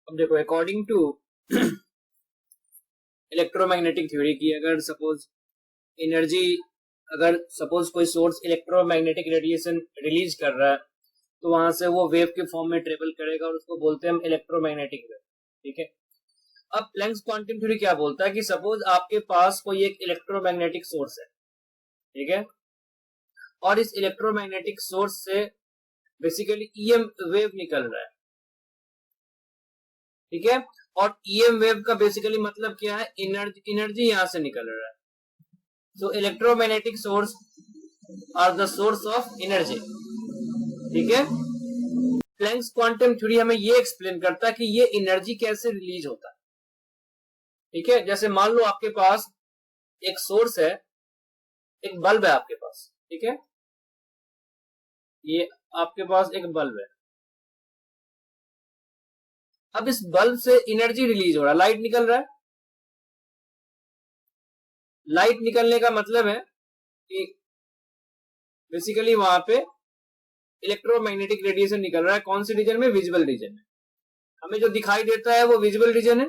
अब देखो according to electromagnetic theory की अगर सपोज कोई सोर्स इलेक्ट्रोमैग्नेटिक रेडिएशन रिलीज कर रहा है तो वहां से वो वेव के फॉर्म में ट्रेवल करेगा और उसको बोलते हैं हम इलेक्ट्रोमैग्नेटिक वेव। ठीक है, अब प्लैंक्स क्वांटम थ्योरी क्या बोलता है कि सपोज आपके पास कोई एक इलेक्ट्रोमैग्नेटिक सोर्स है, ठीक है, और इस इलेक्ट्रोमैग्नेटिक सोर्स से बेसिकली ईएम वेव निकल रहा है। ठीक है, और ईएम वेव का बेसिकली मतलब क्या है, एनर्जी यहां से निकल रहा है। So electromagnetic source are the source of energy. ठीक है, प्लैंक्स क्वांटम थ्योरी हमें ये एक्सप्लेन करता है कि ये एनर्जी कैसे रिलीज होता है। ठीक है, जैसे मान लो आपके पास एक सोर्स है, एक बल्ब है आपके पास। ठीक है, ये आपके पास एक बल्ब है। अब इस बल्ब से एनर्जी रिलीज हो रहा है, लाइट निकल रहा है। लाइट निकलने का मतलब है कि बेसिकली वहां पे इलेक्ट्रोमैग्नेटिक रेडिएशन निकल रहा है। कौन से रीजन में? विजिबल रीजन में। हमें जो दिखाई देता है वो विजिबल रीजन है।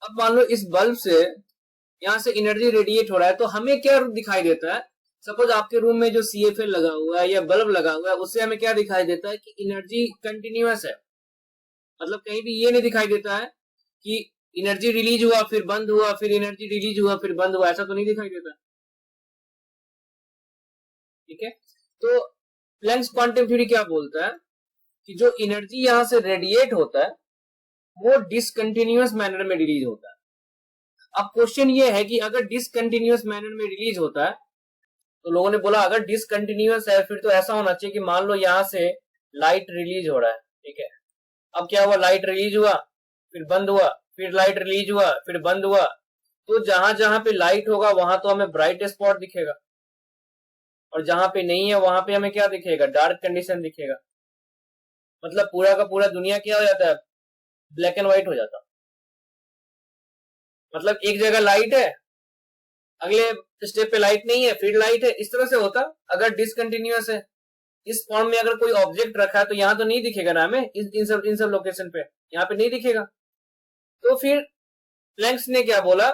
अब मान लो इस बल्ब से यहां से एनर्जी रेडिएट हो रहा है तो हमें क्या दिखाई देता है? सपोज आपके रूम में जो CFL लगा हुआ है या बल्ब लगा हुआ है उससे हमें क्या दिखाई देता है कि एनर्जी कंटिन्यूअस है। मतलब कहीं भी ये नहीं दिखाई देता है कि एनर्जी रिलीज हुआ फिर बंद हुआ फिर एनर्जी रिलीज हुआ फिर बंद हुआ, ऐसा तो नहीं दिखाई देता। ठीक है, तो प्लैंक्स क्वांटम थ्योरी क्या बोलता है कि जो एनर्जी यहां से रेडिएट होता है वो डिसकंटिन्यूअस मैनर में रिलीज होता है। अब क्वेश्चन ये है कि अगर डिसकंटिन्यूअस मैनर में रिलीज होता है तो लोगों ने बोला अगर डिसकंटिन्यूअस है फिर तो ऐसा होना चाहिए कि मान लो यहां से लाइट रिलीज हो रहा है। ठीक है, अब क्या हुआ, लाइट रिलीज हुआ फिर बंद हुआ फिर लाइट रिलीज हुआ फिर बंद हुआ, तो जहां जहां पे लाइट होगा वहां तो हमें ब्राइट स्पॉट दिखेगा और जहां पे नहीं है वहां पे हमें क्या दिखेगा? डार्क कंडीशन दिखेगा। मतलब पूरा का पूरा दुनिया क्या हो जाता है? ब्लैक एंड व्हाइट हो जाता। मतलब एक जगह लाइट है, अगले स्टेप पे लाइट नहीं है, फिर लाइट है, इस तरह से होता अगर डिसकंटिन्यूअस है। इस फॉर्म में अगर कोई ऑब्जेक्ट रखा है तो यहाँ तो नहीं दिखेगा ना हमें, इन सब लोकेशन पे यहाँ पे नहीं दिखेगा। तो फिर प्लैंक्स ने क्या बोला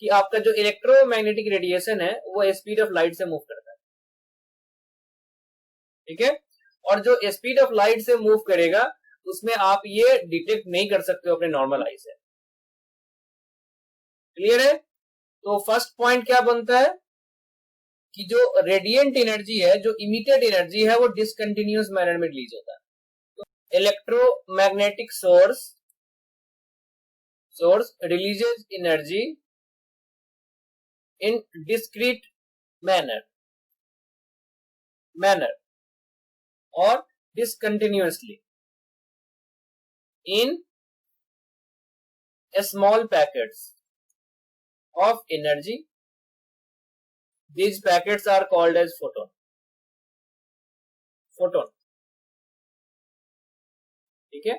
कि आपका जो इलेक्ट्रोमैग्नेटिक रेडिएशन है वो स्पीड ऑफ लाइट से मूव करता है। ठीक है, और जो स्पीड ऑफ लाइट से मूव करेगा उसमें आप ये डिटेक्ट नहीं कर सकते हो अपने नॉर्मल आई से। क्लियर है? तो फर्स्ट पॉइंट क्या बनता है कि जो रेडिएंट एनर्जी है, जो इमिटेड एनर्जी है, वो डिसकंटिन्यूअस मैनर में रिलीज होता है। तो electromagnetic source releases energy in discrete manner और discontinuously in small packets of energy. These packets are called as photon. ठीक है,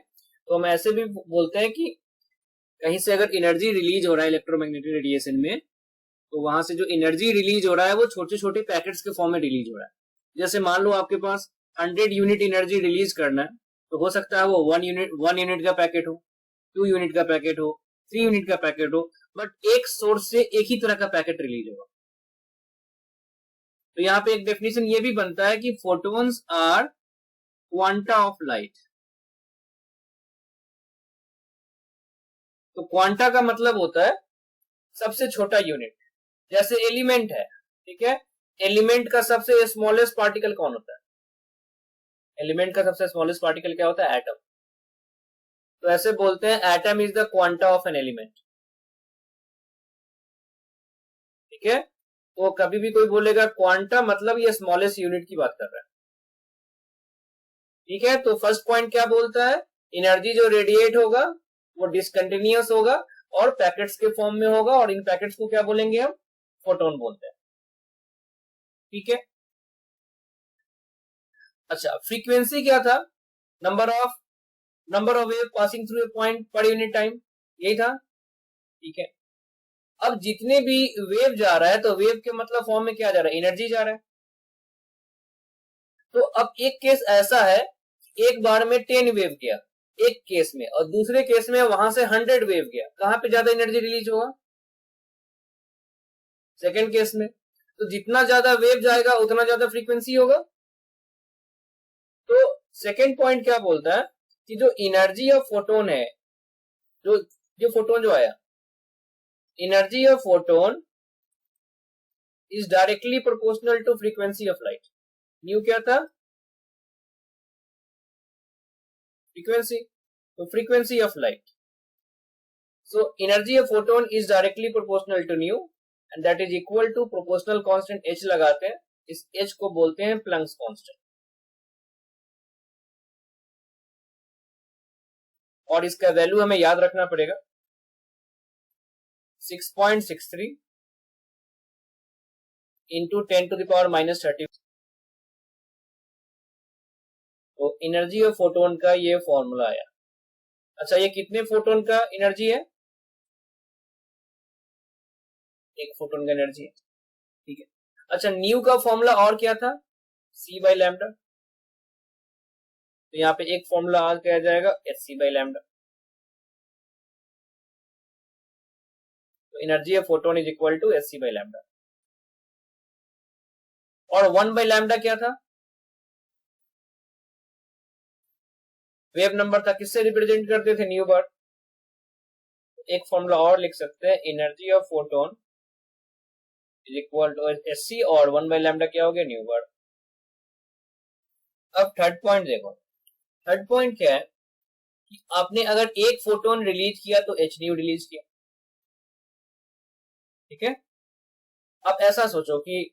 तो हम ऐसे भी बोलते हैं कि कहीं से अगर एनर्जी रिलीज हो रहा है इलेक्ट्रोमैग्नेटिक रेडिएशन में तो वहां से जो एनर्जी रिलीज हो रहा है वो छोटे छोटे पैकेट्स के फॉर्म में रिलीज हो रहा है। जैसे मान लो आपके पास 100 यूनिट एनर्जी रिलीज करना है तो हो सकता है वो 1 यूनिट का पैकेट हो, 2 यूनिट का पैकेट हो, 3 यूनिट का पैकेट हो, बट एक सोर्स से एक ही तरह का पैकेट रिलीज होगा। तो यहाँ पे एक डेफिनेशन ये भी बनता है कि photons are quanta of light. तो क्वांटा का मतलब होता है सबसे छोटा यूनिट। जैसे एलिमेंट है, ठीक है, एलिमेंट का सबसे स्मॉलेस्ट पार्टिकल कौन होता है? एलिमेंट का सबसे स्मॉलेस्ट पार्टिकल क्या होता है? एटम। तो ऐसे बोलते हैं atom is the quanta of an element. ठीक है, तो कभी भी कोई बोलेगा क्वांटा मतलब ये स्मॉलेस्ट यूनिट की बात कर रहा है। ठीक है, तो फर्स्ट पॉइंट क्या बोलता है? एनर्जी जो रेडिएट होगा वो डिसकंटिन्यूअस होगा और पैकेट्स के फॉर्म में होगा और इन पैकेट्स को क्या बोलेंगे हम? फोटोन बोलते हैं। ठीक है, अच्छा, फ्रीक्वेंसी क्या था? Number of wave passing through a point per unit time. यही था, ठीक है। अब जितने भी वेव जा रहा है, तो वेव के मतलब फॉर्म में क्या जा रहा है, एनर्जी जा रहा है। तो अब एक केस ऐसा है, एक बार में 10 वेव गया एक केस में, और दूसरे केस में वहां से 100 वेव गया, कहां पे ज्यादा एनर्जी रिलीज होगा, सेकेंड केस में। तो जितना ज्यादा वेव जाएगा उतना ज्यादा फ्रीक्वेंसी होगा। तो सेकेंड पॉइंट क्या बोलता है कि जो एनर्जी ऑफ फोटोन है, जो फोटोन जो आया, energy of photon is directly proportional to frequency of light. Nu क्या था, फ्रीक्वेंसी, तो frequency of light. So energy of photon is directly proportional to nu and that is equal to proportional constant h लगाते हैं, इस h को बोलते हैं प्लंक्स constant. और इसका वैल्यू हमें याद रखना पड़ेगा 6.63 इंटू 10 टू द पावर -30। तो एनर्जी ऑफ फोटोन का ये फॉर्मूला आया। अच्छा, ये कितने फोटोन का एनर्जी है, एक फोटोन का एनर्जी है, ठीक है। अच्छा, न्यू का फॉर्मूला और क्या था, c बाई लैम्डा। तो यहाँ पे एक फॉर्मूला और क्या जाएगा, एच सी बाई लैम्डा। तो energy of photon is equal to h c by lambda. और 1 बाई लैम्डा क्या था, वेव नंबर था, किससे रिप्रेजेंट करते थे, न्यू बार। एक फॉर्मूला और लिख सकते हैं, energy of photon is equal to h c, और 1 बाई लैम्डा क्या हो गया, न्यू बार। अब थर्ड पॉइंट देखो, थर्ड पॉइंट क्या है कि आपने अगर एक फोटोन रिलीज किया तो एच न्यू रिलीज किया, ठीक है। अब ऐसा सोचो कि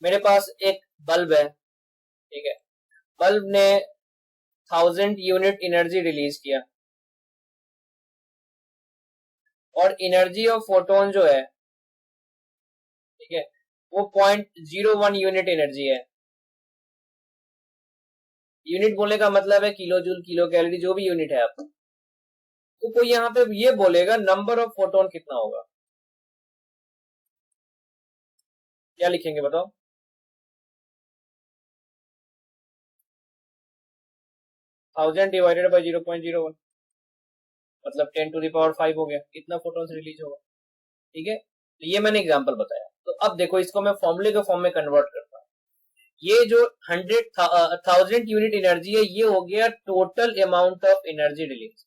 मेरे पास एक बल्ब है, ठीक है, बल्ब ने 1000 यूनिट एनर्जी रिलीज किया, और एनर्जी ऑफ फोटोन जो है, ठीक है, वो 0.01 यूनिट एनर्जी है। यूनिट बोलने का मतलब है किलो जूल, किलो कैलोरी, जो भी यूनिट है आपका। तो कोई यहाँ पे ये बोलेगा नंबर ऑफ फोटोन कितना होगा, क्या लिखेंगे बताओ, 1000 डिवाइडेड बाई 0.01, मतलब 10 टू द पावर 5 हो गया, कितना फोटोन रिलीज होगा, ठीक है। तो ये मैंने एग्जांपल बताया। तो अब देखो, इसको मैं फॉर्मूले के फॉर्म में कन्वर्ट करता हूँ। ये जो 1000 यूनिट एनर्जी है, ये हो गया total amount of energy release,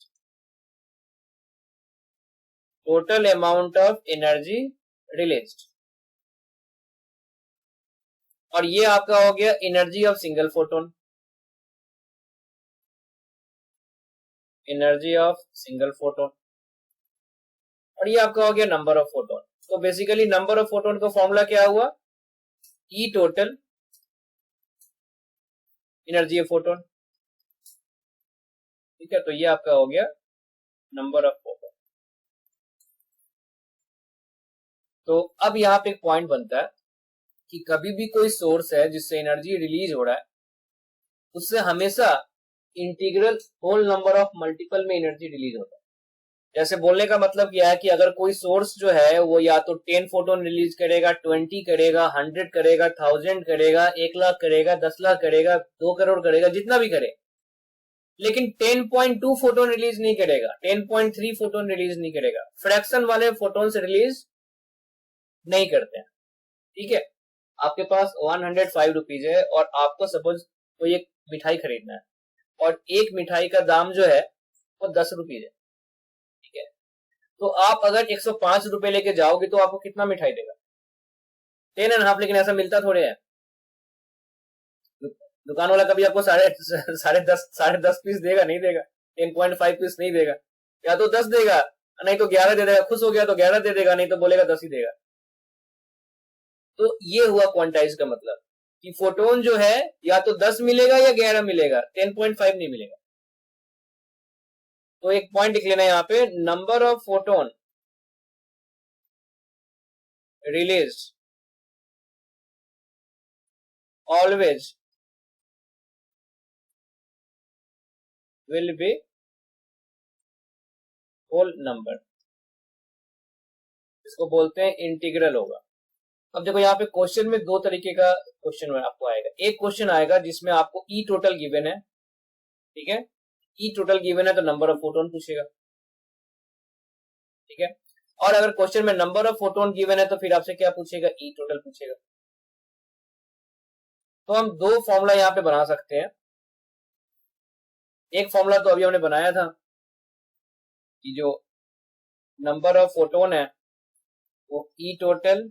total amount of energy release. और ये आपका हो गया energy of single photon, energy of single photon. और ये आपका हो गया नंबर ऑफ फोटोन। तो बेसिकली नंबर ऑफ फोटोन का फॉर्मूला क्या हुआ, ई टोटल एनर्जी ऑफ फोटोन, ठीक है। तो ये आपका हो गया नंबर ऑफ फोटोन। तो अब यहाँ पे एक पॉइंट बनता है कि कभी भी कोई सोर्स है जिससे एनर्जी रिलीज हो रहा है, उससे हमेशा integral whole number of multiple में एनर्जी रिलीज होता है। जैसे बोलने का मतलब क्या है कि अगर कोई सोर्स जो है वो या तो 10 फोटोन रिलीज करेगा, 20 करेगा, 100 करेगा, 1000 करेगा, 1 लाख करेगा, 10 लाख करेगा, 2 करोड़ करेगा, जितना भी करे, लेकिन 10.2 फोटोन रिलीज नहीं करेगा, 10.3 फोटोन रिलीज नहीं करेगा, फ्रैक्शन वाले फोटोन से रिलीज नहीं करते हैं, ठीक है। आपके पास 105 रुपीज है और आपको सपोज कोई एक मिठाई खरीदना है, और एक मिठाई का दाम जो है वो 10 रुपीज है, ठीक है। तो आप अगर 105 रुपए लेके जाओगे तो आपको कितना मिठाई देगा, 10.5। लेकिन ऐसा मिलता थोड़े है, दुकान वाला कभी आपको साढ़े दस पीस देगा, नहीं देगा, 10.5 पीस नहीं देगा, या तो 10 देगा, नहीं तो 11 दे देगा, खुश हो गया तो 11 दे देगा, नहीं तो बोलेगा 10 ही देगा। तो ये हुआ क्वांटाइज का मतलब कि फोटोन जो है या तो 10 मिलेगा या 11 मिलेगा, 10.5 नहीं मिलेगा। तो एक पॉइंट लिख लेना यहाँ पे, number of photon release always will be whole number, इसको बोलते हैं इंटीग्रल होगा। अब देखो यहाँ पे क्वेश्चन में दो तरीके का क्वेश्चन आपको आएगा। एक क्वेश्चन आएगा जिसमें आपको ई टोटल गिवन है, ठीक है, ई टोटल गिवन है तो नंबर ऑफ फोटोन पूछेगा, ठीक है। और अगर क्वेश्चन में नंबर ऑफ फोटोन गिवन है तो फिर आपसे क्या पूछेगा, ई टोटल पूछेगा। तो हम दो फॉर्मूला यहाँ पे बना सकते हैं। एक फॉर्मूला तो अभी हमने बनाया था कि जो नंबर ऑफ फोटोन है वो E total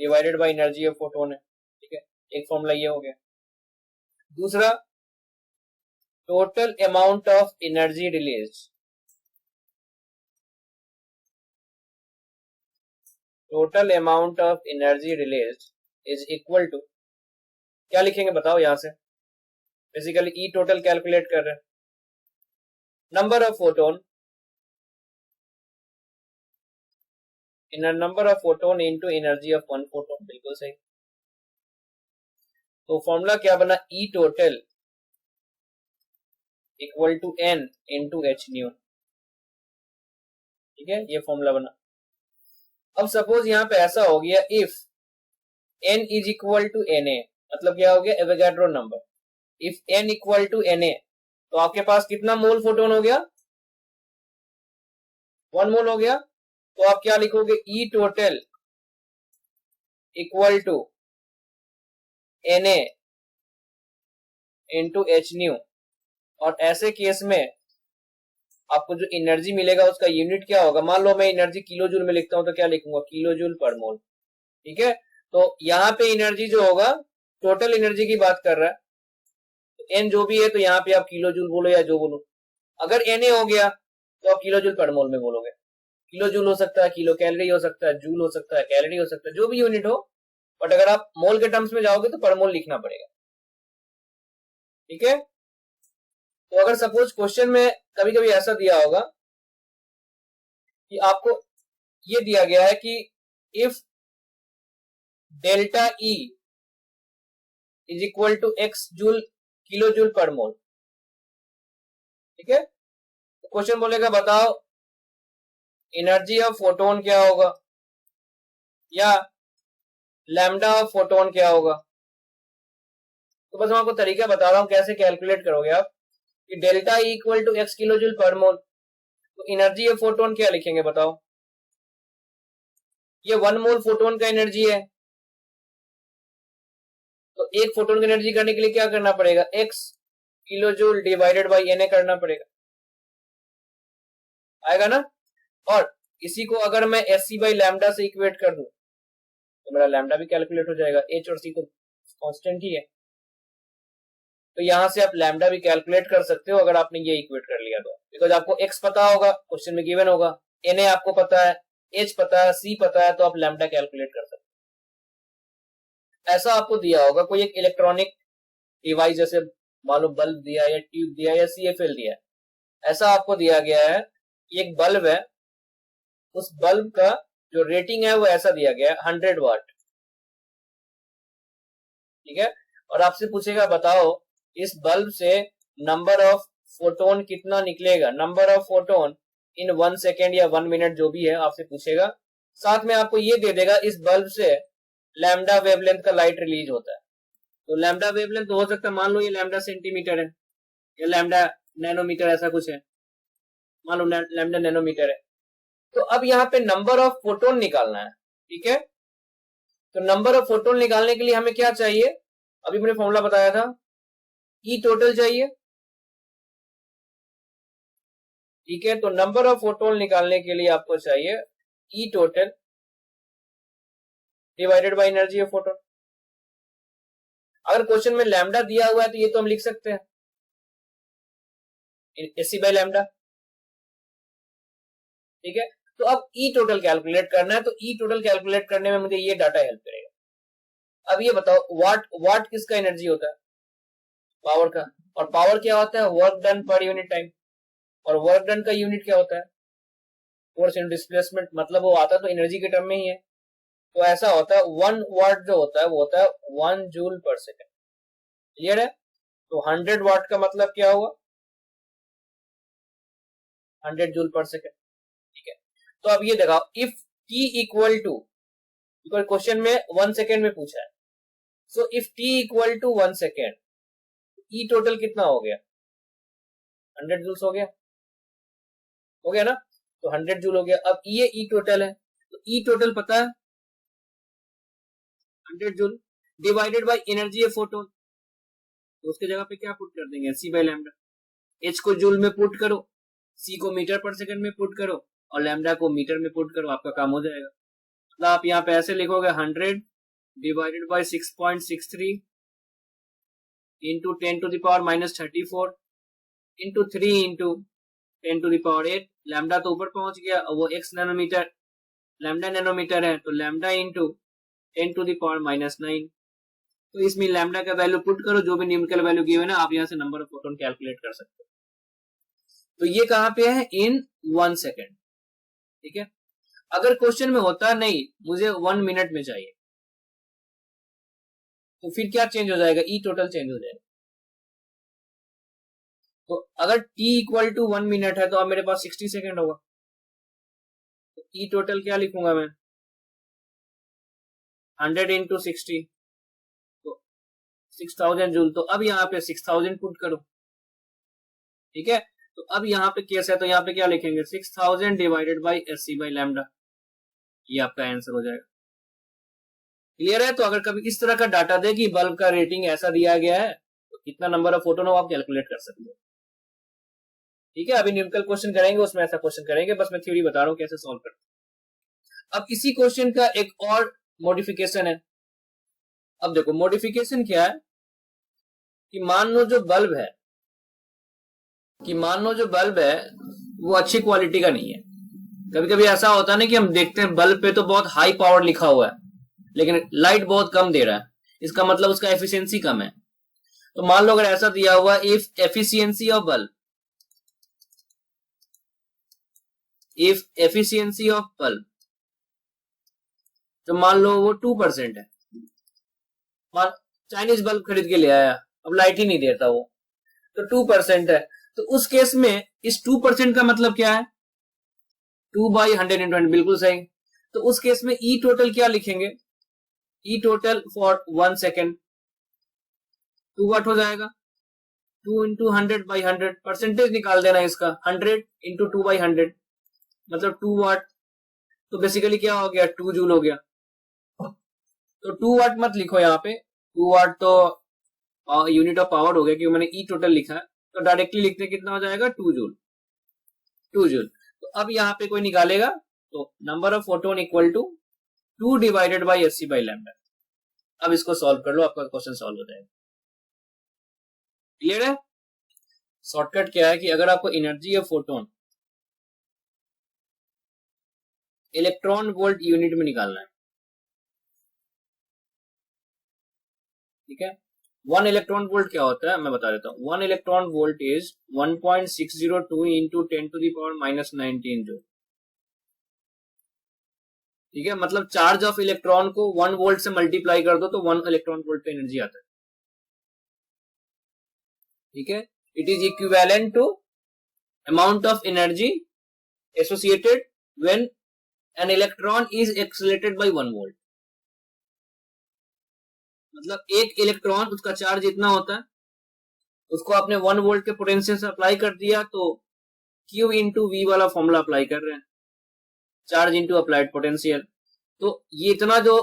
divided by energy of photon है, ठीक है, एक फॉर्मूला ये हो गया। दूसरा total amount of energy release, total amount of energy release is equal to, क्या लिखेंगे बताओ यहां से, बेसिकली ई टोटल कैलकुलेट कर रहे हैं, number of photon in number of photon into energy of one photon, बिल्कुल सही। तो फॉर्मूला क्या बना, E total equal to N into H nu, ठीक है, ये फॉर्मूला बना। अब सपोज यहाँ पे ऐसा हो गया, if n is equal to N A, मतलब क्या हो गया, Avogadro number. If n equal to N A तो आपके पास कितना मोल फोटोन हो गया, 1 मोल हो गया। तो आप क्या लिखोगे, E total equal to N A into H nu. और ऐसे केस में आपको जो एनर्जी मिलेगा उसका यूनिट क्या होगा, मान लो मैं एनर्जी किलो जूल में लिखता हूं तो क्या लिखूंगा, किलो जूल पर मोल, ठीक है। तो यहाँ पे एनर्जी जो होगा टोटल एनर्जी की बात कर रहा है, तो एन जो भी है तो यहाँ पे आप किलो जूल बोलो या जो बोलो। अगर एन ए हो गया तो आप किलो जूल पर मोल में बोलोगे। किलो जूल हो सकता है, किलो कैलोरी हो सकता है, जूल हो सकता है, कैलोरी हो सकता है, जो भी यूनिट हो, बट अगर आप मोल के टर्म्स में जाओगे तो पर मोल लिखना पड़ेगा, ठीक है। तो अगर सपोज क्वेश्चन में कभी कभी ऐसा दिया होगा कि आपको ये दिया गया है कि if delta E is equal to X joule kilo joule per mole, ठीक है, तो क्वेश्चन बोलेगा बताओ एनर्जी ऑफ फोटोन क्या होगा या लैम्डा ऑफ फोटोन क्या होगा। तो बस मैं आपको तरीका बता रहा हूं कैसे कैलकुलेट करोगे आप, कि delta E equal to X kilo joule per mole, तो एनर्जी ऑफ फोटोन क्या लिखेंगे बताओ, ये 1 मोल फोटोन का एनर्जी है, तो एक फोटोन की एनर्जी करने के लिए क्या करना पड़ेगा, x kilo joule divided by N A करना पड़ेगा, आएगा ना। और इसी को अगर मैं एस सी बाई लैम्डा से इक्वेट कर दूं तो मेरा लैम्डा भी कैलकुलेट हो जाएगा, एच और सी तो कांस्टेंट ही है। तो यहां से आप लैम्डा भी कैलकुलेट कर सकते हो अगर आपने ये इक्वेट कर लिया तो, बिकॉज आपको एक्स पता होगा, क्वेश्चन में गिवन होगा, एन ए आपको पता है, एच पता है, सी पता है, तो आप लैम्डा कैलकुलेट कर सकते हो। ऐसा आपको दिया होगा कोई एक इलेक्ट्रॉनिक डिवाइस, जैसे मान लो बल्ब दिया या ट्यूब दिया या CFL दिया, ऐसा आपको दिया गया है, एक बल्ब है, उस बल्ब का जो रेटिंग है वो ऐसा दिया गया है 100 वाट, ठीक है। और आपसे पूछेगा बताओ इस बल्ब से नंबर ऑफ फोटोन कितना निकलेगा, number of photon in 1 second या 1 मिनट जो भी है आपसे पूछेगा। साथ में आपको ये दे देगा इस बल्ब से लैम्डा वेवलेंथ का लाइट रिलीज होता है। तो लैम्डा वेवलेंथ तो हो सकता है, मान लो ये लैम्डा सेंटीमीटर है या लैम्डा नैनोमीटर, ऐसा कुछ है, मान लो लैम्डा नैनोमीटर है। तो अब यहाँ पे नंबर ऑफ फोटोन निकालना है, ठीक है। तो नंबर ऑफ फोटोन निकालने के लिए हमें क्या चाहिए, अभी मैंने फॉर्मूला बताया था, ई टोटल चाहिए, ठीक है। तो नंबर ऑफ फोटोन निकालने के लिए आपको चाहिए E total divided by energy of photon. अगर क्वेश्चन में लैम्डा दिया हुआ है तो ये तो हम लिख सकते हैं एसी बाय लैम्डा, ठीक है। तो अब ई टोटल कैलकुलेट करना है, तो ई टोटल कैलकुलेट करने में मुझे ये डाटा हेल्प करेगा। अब ये बताओ वाट, वाट किसका एनर्जी होता है, पावर का, और पावर क्या होता है, work done per unit time, और वर्क डन का यूनिट क्या होता है, फोर्स इन डिस्प्लेसमेंट, मतलब वो आता तो एनर्जी के टर्म में ही है। तो ऐसा होता है 1 वाट जो होता है वो होता है 1 जूल पर सेकेंड, क्लियर है। तो 100 वाट का मतलब क्या हुआ, 100 जूल पर सेकेंड, ठीक है। तो अब ये देखो, if t equal to, question में 1 सेकेंड में पूछा है, so if t equal to 1 second, E total कितना हो गया, 100 जूल्स हो गया ना, तो 100 जूल हो गया। अब ये ई टोटल है, तो ई टोटल पता है 100 joule divided by energy of photon, तो उसके जगह पे क्या पुट कर देंगे, सी बाय लैम्डा। एच को जूल में पुट करो, सी को मीटर पर सेकंड में पुट करो और लैम्डा को मीटर में पुट करो, आपका काम हो जाएगा। तो आप यहाँ पे ऐसे लिखोगे 100 divided by 6.63 into 10 to the power -34 into 3 into 10 to the power 8। Lambda तो ऊपर पहुंच गया, वो x नैनोमीटर, लैम्डा नैनोमीटर है, तो lambda into 10 to the power -9। तो इसमें लैम्डा का वैल्यू पुट करो, जो भी न्यूमेरिकल वैल्यू गिवन है ना, आप यहाँ से नंबर ऑफ फोटोन कैलकुलेट कर सकते हो। तो ये कहां पे है, इन 1 सेकेंड। ठीक है, अगर क्वेश्चन में होता नहीं मुझे 1 मिनट में चाहिए, तो फिर क्या चेंज हो जाएगा, ई टोटल चेंज हो जाएगा। तो अगर t इक्वल टू 1 मिनट है तो अब मेरे पास 60 सेकेंड होगा, तो ई टोटल क्या लिखूंगा मैं, 100 इंटू 60, तो 6000 जूल। तो अब यहाँ पे 6000 पुट करो, ठीक है। तो अब यहाँ पे केस है, तो यहाँ पे क्या लिखेंगे, 6000 divided by s by lambda, ये आपका आंसर हो जाएगा। क्लियर है। तो अगर कभी इस तरह का डाटा दे कि बल्ब का रेटिंग ऐसा दिया गया है, तो कितना नंबर ऑफ फोटोन हो आप कैलकुलेट कर सकते हो। ठीक है, अभी न्यूमेरिकल क्वेश्चन करेंगे, उसमें ऐसा क्वेश्चन करेंगे, बस मैं थ्योरी बता रहा हूं कैसे सॉल्व करते। अब इसी क्वेश्चन का एक और मॉडिफिकेशन है। अब देखो मॉडिफिकेशन क्या है, कि मान लो जो बल्ब है वो अच्छी क्वालिटी का नहीं है। कभी कभी ऐसा होता है ना कि हम देखते हैं बल्ब पे तो बहुत हाई पावर लिखा हुआ है, लेकिन लाइट बहुत कम दे रहा है, इसका मतलब उसका एफिशिएंसी कम है। तो मान लो अगर ऐसा दिया हुआ, इफ एफिशिएंसी ऑफ बल्ब, तो मान लो वो 2% है, मान चाइनीज बल्ब खरीद के ले आया, अब लाइट ही नहीं देता वो, तो 2% है। तो उस केस में इस 2% का मतलब क्या है, 2/120, बिल्कुल सही। तो उस केस में ई टोटल क्या लिखेंगे, ई टोटल फॉर 1 सेकेंड 2 वाट हो जाएगा, 2 इंटू 100/100, परसेंटेज निकाल देना इसका, 100 इंटू 2/100 मतलब 2 वाट। तो बेसिकली क्या हो गया, 2 जूल हो गया। तो 2 वाट मत लिखो यहाँ पे, 2 वाट तो यूनिट ऑफ पावर हो गया, क्योंकि मैंने ई टोटल लिखा है, तो डायरेक्टली लिखते कितना हो जाएगा, 2 जूल। तो अब यहाँ पे कोई निकालेगा, तो number of photon equal to 2 divided by s by lambda. अब इसको सॉल्व कर लो, आपका क्वेश्चन सॉल्व हो जाएगा। क्लियर है। शॉर्टकट क्या है कि अगर आपको energy of photon electron volt unit में निकालना है, ठीक है। 1 इलेक्ट्रॉन वोल्ट क्या होता है मैं बता देता हूं। 1 electron volt is 1.602 into 10 to the power -19 joule. ठीक है, मतलब चार्ज ऑफ इलेक्ट्रॉन को 1 वोल्ट से मल्टीप्लाई कर दो तो 1 इलेक्ट्रॉन वोल्ट पे एनर्जी आता है। ठीक है, it is equivalent to amount of energy associated when an electron is accelerated by 1 volt. मतलब एक इलेक्ट्रॉन, उसका चार्ज इतना होता है, उसको आपने 1 वोल्ट के पोटेंशियल से अप्लाई कर दिया, तो Q इंटू वी वाला फॉर्मूला अप्लाई कर रहे हैं, चार्ज इंटू अप्लाइड पोटेंशियल। तो ये इतना जो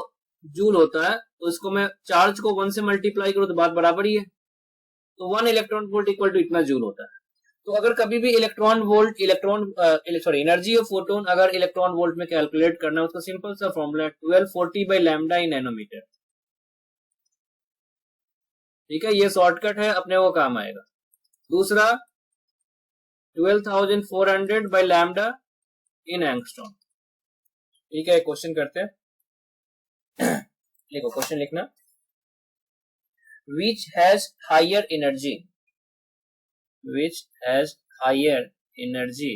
जूल होता है, तो इसको मैं चार्ज को 1 से मल्टीप्लाई करूं तो बात बराबर ही है, तो 1 इलेक्ट्रॉन वोल्ट इक्वल टू इतना जूल होता है। तो अगर कभी भी एनर्जी ऑफ फोटोन अगर इलेक्ट्रॉन वोल्ट में कैलकुलेट करना है, उसका सिंपल सा फॉर्मूला है 1240 बाई लैम्डा इन नैनोमीटर। ठीक है, ये शॉर्टकट है, अपने वो काम आएगा। दूसरा 12,400 बाई लैम्डा इन एंगस्ट्रॉम। ठीक है, क्वेश्चन करते हैं। देखो क्वेश्चन लिखना, which has higher energy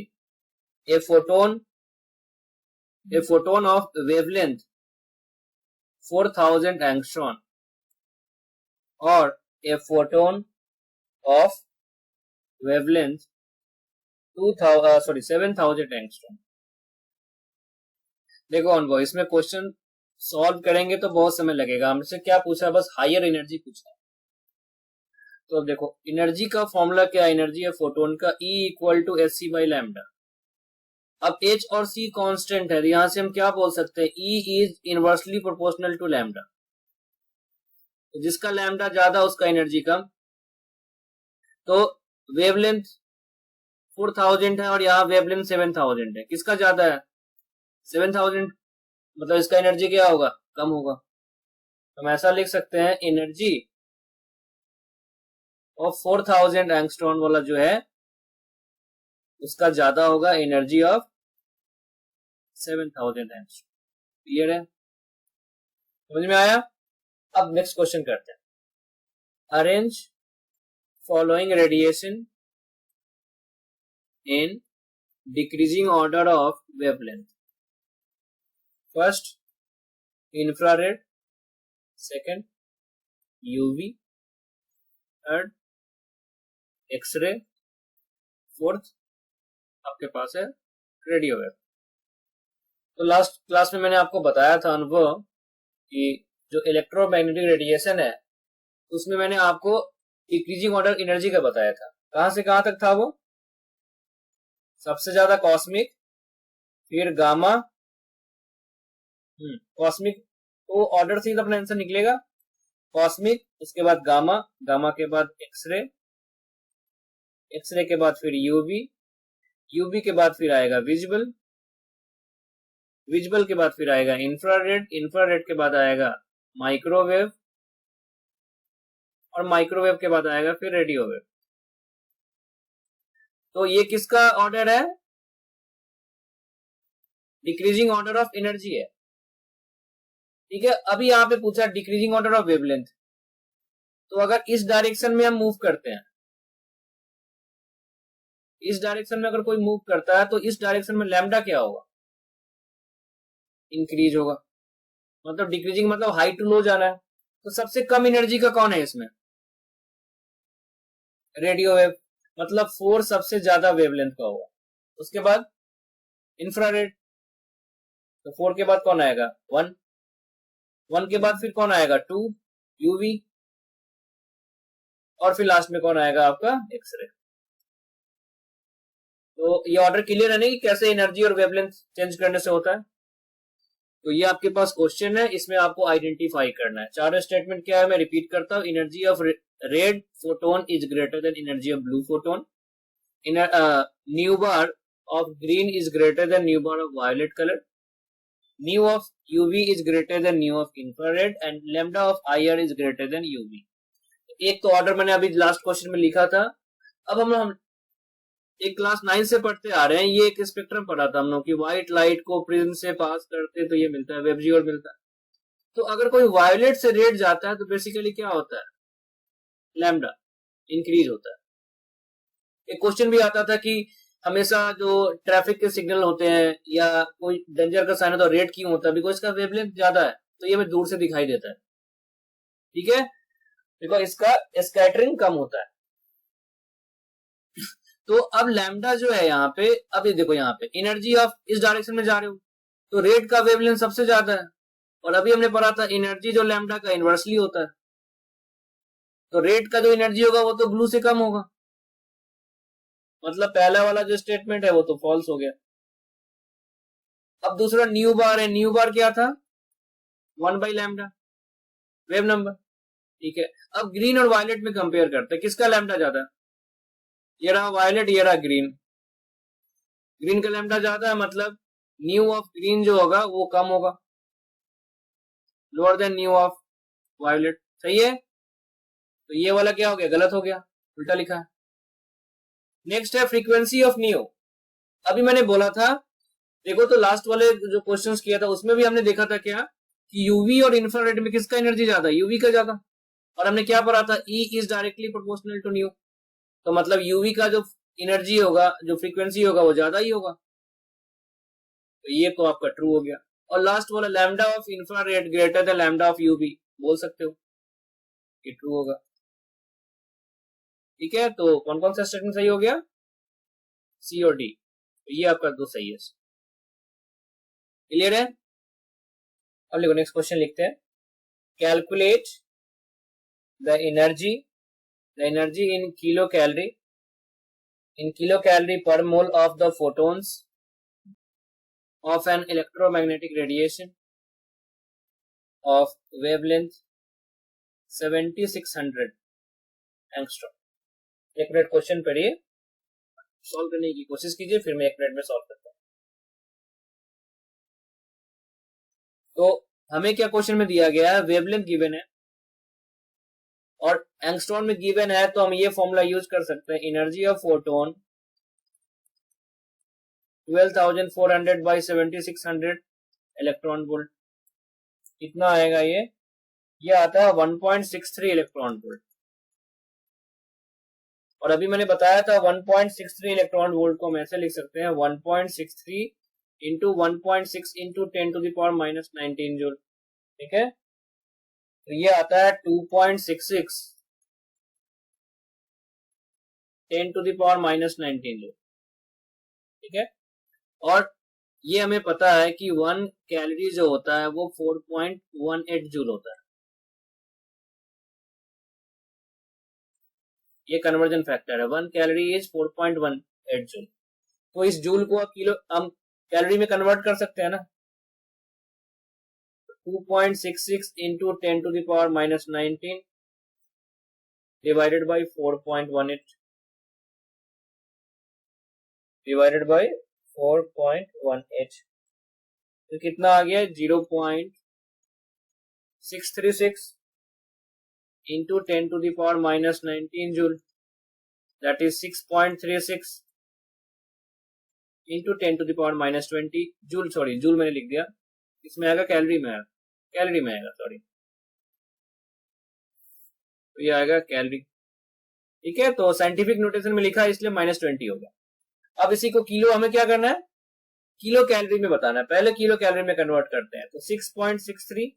a photon of wavelength 4000 angstrom or a photon of wavelength 7000 angstrom। देखो अनुभव, इसमें क्वेश्चन सॉल्व करेंगे तो बहुत समय लगेगा। हमसे क्या पूछा है, बस हायर एनर्जी पूछा है। तो अब देखो एनर्जी का फॉर्मूला क्या है, एनर्जी है फोटोन का, E equal to h c by lambda. अब H और C कांस्टेंट है, यहां से हम क्या बोल सकते हैं, E is inversely proportional to lambda. जिसका लैम्डा ज्यादा उसका एनर्जी कम। तो वेवलेंथ 4000 है और यहाँ वेवलेंथ 7000 है, किसका ज्यादा है, 7000, मतलब इसका एनर्जी क्या होगा, कम होगा। हम ऐसा लिख सकते हैं एनर्जी ऑफ 4000 एंगस्ट्रॉन वाला जो है उसका ज्यादा होगा एनर्जी ऑफ 7000 एंगस्ट्रॉन। क्लियर है, समझ में आया। अब नेक्स्ट क्वेश्चन करते हैं, arrange following radiation in decreasing order of wavelength. First infrared, second UV, third x ray, fourth आपके पास है रेडियो वेव। तो लास्ट क्लास में मैंने आपको बताया था अनुभव कि जो इलेक्ट्रोमैग्नेटिक रेडिएशन है उसमें मैंने आपको डिक्रीजिंग ऑर्डर एनर्जी का बताया था। कहां से कहां तक था वो, सबसे ज्यादा कॉस्मिक, फिर गामा, कॉस्मिक तो ऑर्डर से अपना आंसर निकलेगा, कॉस्मिक, उसके बाद गामा, गामा के बाद एक्सरे, एक्सरे के बाद फिर यूवी, यूवी के बाद फिर आएगा विजिबल, विजिबल के बाद फिर आएगा इंफ्रारेड, इंफ्रारेड के बाद आएगा माइक्रोवेव, और माइक्रोवेव के बाद आएगा फिर रेडियो वेव। तो ये किसका ऑर्डर है, डिक्रीजिंग ऑर्डर ऑफ एनर्जी है। ठीक है, अभी यहां पे पूछा डिक्रीजिंग ऑर्डर ऑफ वेवलेंथ। तो अगर इस डायरेक्शन में हम मूव करते हैं, इस डायरेक्शन में अगर कोई मूव करता है तो इस डायरेक्शन में लैम्डा क्या होगा, इंक्रीज होगा। मतलब डिक्रीजिंग मतलब हाई टू लो जाना है। तो सबसे कम एनर्जी का कौन है इसमें, रेडियो वेव, मतलब 4 सबसे ज्यादा वेवलेंथ का होगा। उसके बाद इंफ्रारेड, तो 4 के बाद कौन आएगा 1, 1 के बाद फिर कौन आएगा 2, यूवी, और फिर लास्ट में कौन आएगा आपका एक्सरे। तो ये ऑर्डर क्लियर है नहीं कि कैसे एनर्जी और वेवलेंथ चेंज करने से होता है। तो ये आपके पास क्वेश्चन है, इसमें आपको आइडेंटिफाई करना है। चारों स्टेटमेंट क्या है मैं रिपीट करता हूं, energy of red photon is greater than energy of blue photon, nu bar of green is greater than nu bar of violet colour, nu of UV is greater than nu of infrared, and lambda of IR is greater than UV. एक तो order मैंने अभी last question में लिखा था। अब हम एक क्लास 9 से पढ़ते आ रहे हैं, ये एक स्पेक्ट्रम पढ़ा था हम लोग कि व्हाइट लाइट को प्रिज्म से पास करते तो ये मिलता है, वेबजीओर मिलता है। तो अगर कोई वायलेट से रेड जाता है तो बेसिकली क्या होता है, लैम्डा इंक्रीज होता है। एक क्वेश्चन भी आता था कि हमेशा जो ट्रैफिक के सिग्नल होते हैं या कोई डेंजर का साइन होता है रेड क्यों होता है, बिकॉज इसका वेवलेंथ ज्यादा है तो ये हमें दूर से दिखाई देता है। ठीक है, बिकॉज इसका स्कैटरिंग कम होता है। तो अब लैम्डा जो है यहाँ पे, अब ये देखो यहाँ पे एनर्जी ऑफ इस डायरेक्शन में जा रहे हो तो रेड का वेवलेंथ सबसे ज्यादा है, और अभी हमने पढ़ा था एनर्जी जो लैम्डा का इनवर्सली होता है, तो रेड का जो एनर्जी होगा वो तो ब्लू से कम होगा। मतलब पहला वाला जो स्टेटमेंट है वो तो फॉल्स हो गया। अब दूसरा न्यू बार है, न्यू बार क्या था 1 बाई लैम्डा वेव नंबर। ठीक है, अब ग्रीन और वायलेट में कंपेयर करते हैं किसका लैम्डा ज्यादा है, ये रहा वायलेट, ये रहा ग्रीन। ग्रीन का लैम्डा ज्यादा है, मतलब न्यू ऑफ ग्रीन जो होगा वो कम होगा, lower than nu of violet. सही है, तो ये वाला क्या हो गया, गलत हो गया, उल्टा लिखा है। नेक्स्ट है फ्रीक्वेंसी ऑफ न्यू। अभी मैंने बोला था, देखो तो लास्ट वाले जो क्वेश्चंस किया था उसमें भी हमने देखा था क्या कि यूवी और इंफ्रारेड में किसका एनर्जी ज्यादा, यूवी का ज्यादा। और हमने क्या पढ़ा था, E is directly proportional to nu, तो मतलब यूवी का जो एनर्जी होगा, जो फ्रीक्वेंसी होगा वो ज्यादा ही होगा। तो ये तो आपका ट्रू हो गया। और लास्ट वाला lambda of infrared greater than lambda of UV, बोल सकते हो कि ट्रू होगा। ठीक है, तो कौन कौन सा स्टेटमेंट सही हो गया, सी और डी, तो ये आपका दो सही है। क्लियर है। अब देखो नेक्स्ट क्वेश्चन लिखते हैं, calculate the energy in kilo calorie per mole of the photons of an electromagnetic radiation of wavelength 7600 angstrom. एक मिनट क्वेश्चन पढ़िए, सॉल्व करने की कोशिश कीजिए, फिर मैं एक मिनट में सॉल्व करता हूँ। तो हमें क्या क्वेश्चन में दिया गया है, वेवलेंथ गिवन है और एंगस्ट्रॉम में गिवन है, तो हम ये फॉर्मूला यूज कर सकते हैं, energy of photon 12,400 by 7600 electron volt, कितना आएगा ये आता है 1.63 इलेक्ट्रॉन वोल्ट। और अभी मैंने बताया था 1.63 इलेक्ट्रॉन वोल्ट को हम ऐसे लिख सकते हैं 1.63 into 1.6 into 10 to the power minus 19 joule. ठीक है, तो ये आता है 2.66 10 to the power minus 19 joule. ठीक है, और ये हमें पता है कि 1 कैलोरी जो होता है वो 4.18 जूल होता है। ये कन्वर्जन फैक्टर है, 1 कैलोरी इज 4.18 जूल। तो इस जूल को किलो हम कैलोरी में कन्वर्ट कर सकते हैं ना, 2.66 into 10 to the power minus 19 divided by 4.18 divided by 4.18, तो कितना आ गया 0.636 into 10 to the power minus 19 joule, that is 6.36 into 10 to the power minus 20 joule. Sorry, joule मैंने लिख दिया, इसमें आएगा कैलोरी में आएगा, सॉरी, तो ये आएगा कैलोरी। ठीक है, तो साइंटिफिक नोटेशन में लिखा है इसलिए -20 होगा। अब इसी को किलो हमें क्या करना है, किलो कैलोरी में बताना है, पहले किलो कैलोरी में कन्वर्ट करते हैं। तो 6.63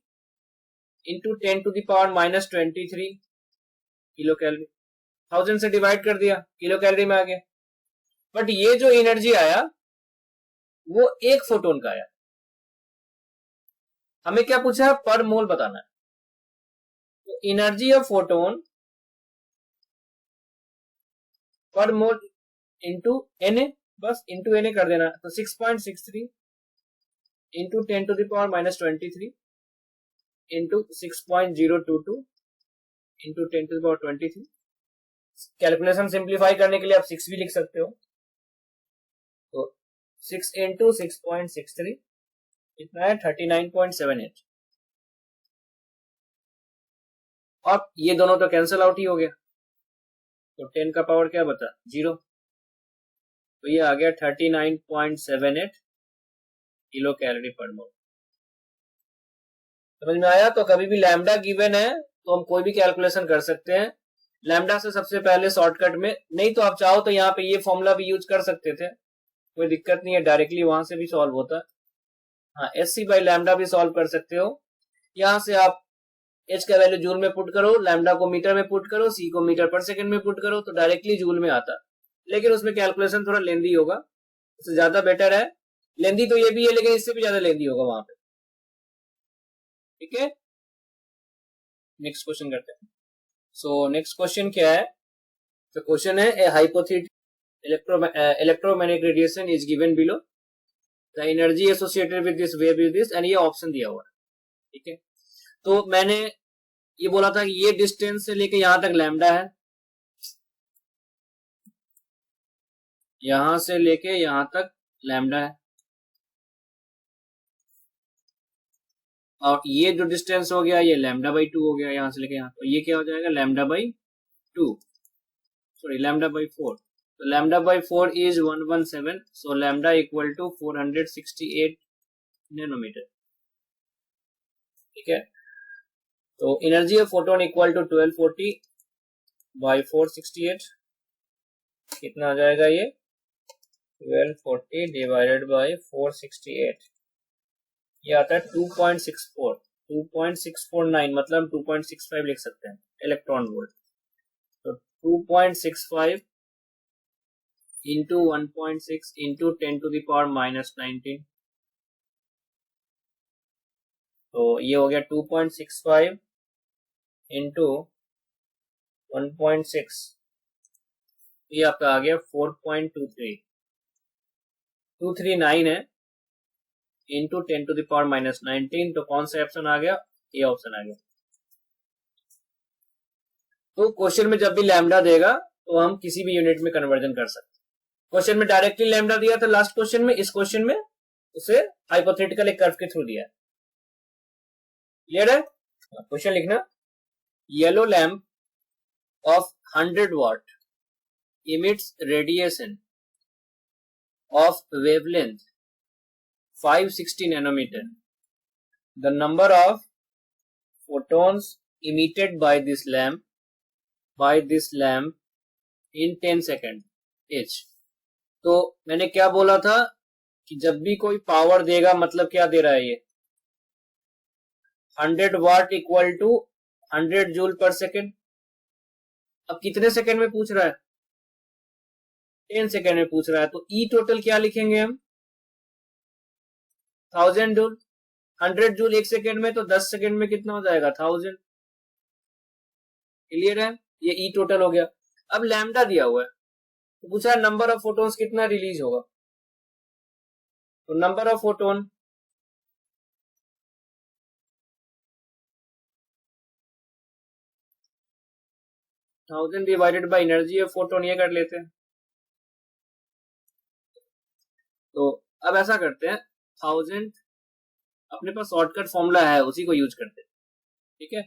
into 10 to the power minus 23 kilo calorie, 1000 से डिवाइड कर दिया, किलो कैलोरी में आ गया। बट ये जो एनर्जी आया वो एक फोटोन का आया, हमें क्या पूछा है, पर मोल बताना है। तो energy of photon per mole into Na, बस इंटू Na कर देना, तो 6.63 into 10 to the power minus 23 into 6.022 into 10 to the power 23। Calculation simplify करने के लिए आप 6 भी लिख सकते हो, तो 6 इंटू 6.63 कितना है 39.78, और ये दोनों तो कैंसिल आउट ही हो गया, तो 10 का पावर क्या बता 0, तो ये आ गया 39.78 किलो कैलोरी पर मोल। समझ में आया? तो कभी भी लैम्डा गिवन है तो हम कोई भी कैलकुलेशन कर सकते हैं। लैम्डा से सबसे पहले शॉर्टकट में, नहीं तो आप चाहो तो यहाँ पे ये फॉर्मूला भी यूज कर सकते थे, कोई दिक्कत नहीं है, डायरेक्टली वहां से भी सॉल्व होता है। हाँ, SC बाई लैम्डा भी सॉल्व कर सकते हो। यहाँ से आप H का वैल्यू जूल में पुट करो, लैम्डा को मीटर में पुट करो, C को मीटर पर सेकंड में पुट करो, तो डायरेक्टली जूल में आता। लेकिन उसमें कैलकुलेशन थोड़ा लेंदी होगा, उससे ज्यादा बेटर है। लेंदी तो ये भी है, लेकिन इससे भी ज्यादा लेंदी होगा वहां पे। ठीक है, नेक्स्ट क्वेश्चन करते हैं। सो नेक्स्ट क्वेश्चन क्या है, तो क्वेश्चन है ए hypothetical electromagnetic radiation is given below, the energy associated with this wave is this, and ये ऑप्शन दिया हुआ है। ठीक है, तो मैंने ये बोला था कि ये डिस्टेंस से लेके यहां तक लैम्डा है, यहां से लेके यहां तक लैम्डा है, और ये जो डिस्टेंस हो गया ये लैम्डा बाई 2 हो गया यहां से लेके यहां, तो ये क्या हो जाएगा lambda by 2, sorry lambda by 4, तो lambda by 4 is 117, so lambda equal to 468 nanometer. ठीक है, तो energy of photon equal to 1240 by 468, कितना आ जाएगा ये 1240 डिवाइडेड बाई 468, ये आता है 2.69, मतलब 2.65 लिख सकते हैं इलेक्ट्रॉन वोल्ट। तो 2.65 into 1.6 into 10 to the power minus 19, तो ये हो गया 2.65 इंटू 1.6, ये आपका आ गया 4.239 है इंटू 10⁻⁻19। तो कौन सा ऑप्शन आ गया? ये ऑप्शन आ गया। तो क्वेश्चन में जब भी लैम्डा देगा तो हम किसी भी यूनिट में कन्वर्जन कर सकते हैं। क्वेश्चन में डायरेक्टली लैम्डा दिया था लास्ट क्वेश्चन में, इस क्वेश्चन में उसे हाइपोथेटिकल एक कर्व के थ्रू दिया है। क्लियर है? क्वेश्चन लिखना, yellow lamp of 100 watt emits radiation of wavelength 560 nanometer. The number of photons emitted by this lamp in 10 seconds each. तो मैंने क्या बोला था कि जब भी कोई पावर देगा, मतलब क्या दे रहा है ये 100 watt equal to 100 joule per second. अब कितने सेकंड में पूछ रहा है? 10 सेकंड में पूछ रहा है। तो ई टोटल क्या लिखेंगे हम? 1000 जूल। 100 जूल 1 सेकंड में, तो 10 सेकंड में कितना हो जाएगा? 1000। क्लियर है? ये ई टोटल हो गया। अब लैम्डा दिया हुआ है तो पूछा है नंबर ऑफ फोटोन्स कितना रिलीज होगा। तो number of photon thousand divided by energy of photon, ये कर लेते हैं। तो अब ऐसा करते हैं, 1000 अपने पास शॉर्टकट फॉर्मूला है, उसी को यूज करते हैं। ठीक है,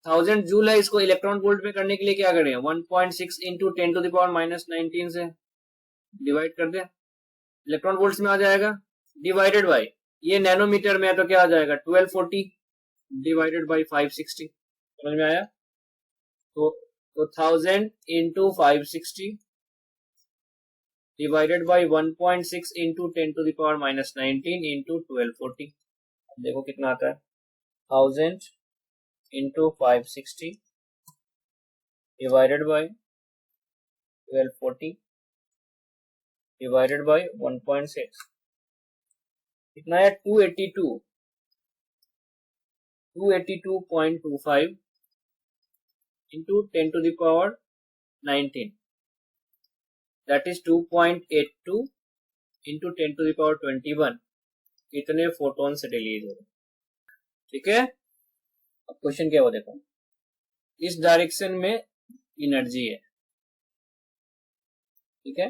1000 जूल है, इसको इलेक्ट्रॉन वोल्ट में करने के लिए क्या करें? 1.6 इंटू 10⁻⁻19 से डिवाइड कर दें, इलेक्ट्रॉन वोल्ट्स में आ जाएगा। डिवाइडेड बाय, ये नैनोमीटर में है तो क्या आ जाएगा? 1240 डिवाइडेड बाय 560। समझ में आया? तो 1000 into 560 divided by 1.6 into 10⁻⁻19 into 1240। देखो कितना आता है, 1000 into 560 divided by 1240 divided by 1.6, कितना है? 282.25 इंटू 10⁻19, दैट इज 2.82 इंटू 10⁻21। कितने फोटोन से रिलीज हो रहे? ठीक है, अब क्वेश्चन क्या हो देखो, इस डायरेक्शन में एनर्जी है। ठीक है,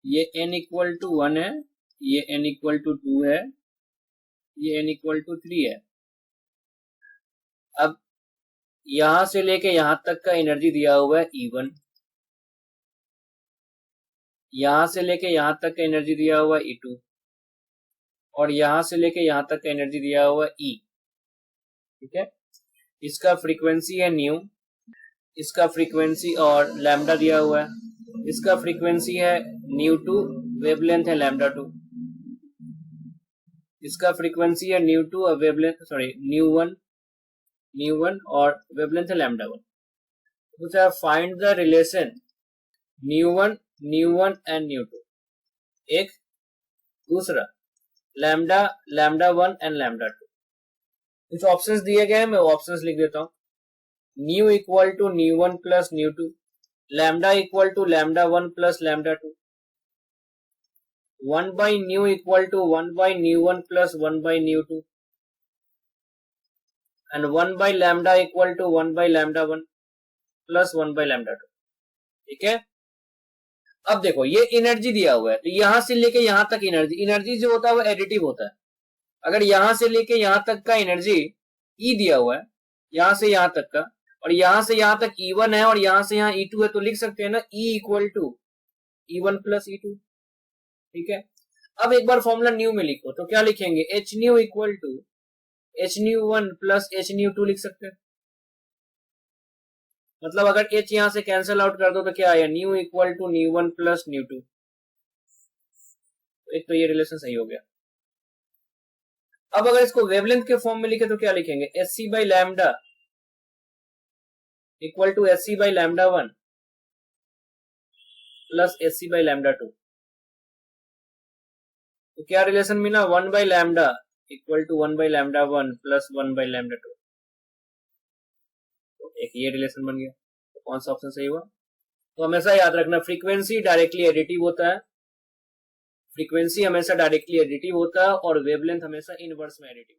ये n इक्वल टू 1 है, ये n इक्वल टू 2 है, ये n इक्वल टू 3 है। अब यहां से लेके यहां तक का एनर्जी दिया हुआ है E1, यहां से लेके यहां तक का एनर्जी दिया हुआ है E2, और यहां से लेके यहां तक का एनर्जी दिया हुआ है E। ठीक है, इसका फ्रीक्वेंसी है न्यू, इसका फ्रीक्वेंसी और लैम्डा दिया हुआ है, इसका फ्रीक्वेंसी है ν2, वेवलेंथ है λ2, इसका फ्रीक्वेंसी है ν2 और वेवलेंथ ν1 और वेवलेंथ है λ1। पूछा फाइंड द रिलेशन ν1 एंड ν2, एक, दूसरा λ1 एंड λ2। कुछ ऑप्शंस दिए गए हैं, मैं ऑप्शंस लिख देता हूं। ν equal to ν1 plus ν2, lambda equal to λ1 plus λ2, 1 by ν equal to 1 by ν1 plus 1 by ν2, and 1 by lambda equal to 1 by λ1 plus 1 by λ2। ठीक है, अब देखो ये एनर्जी दिया हुआ है, तो यहां से लेके यहां तक एनर्जी जो होता है वो एडिटिव होता है। अगर यहां से लेके यहां तक का एनर्जी E दिया हुआ है, यहां से यहां तक का, और यहां से यहां तक E1 है और यहां से यहां E2 है, तो लिख सकते हैं ना E equal to E1 plus E2। ठीक है, अब एक बार फॉर्मूला न्यू में लिखो, तो क्या लिखेंगे? H nu equal to H nu one plus H nu two लिख सकते हैं। मतलब अगर H यहां से कैंसिल आउट कर दो तो क्या आया? Nu equal to ν1 plus ν2। एक तो ये रिलेशन सही हो गया। अब अगर इसको वेवलेंथ के फॉर्म में लिखे तो क्या लिखेंगे? Hc by lambda equal to Hc by λ1 plus Hc by λ2। तो क्या रिलेशन मिला? 1 by lambda equal to 1/λ1 plus 1/λ2। तो एक ये रिलेशन बन गया। तो कौन सा ऑप्शन सही हुआ? तो हमेशा याद रखना फ्रीक्वेंसी डायरेक्टली एडिटिव होता है, फ्रीक्वेंसी हमेशा डायरेक्टली एडिटिव होता है और वेवलेंथ हमेशा इनवर्स में एडिटिव।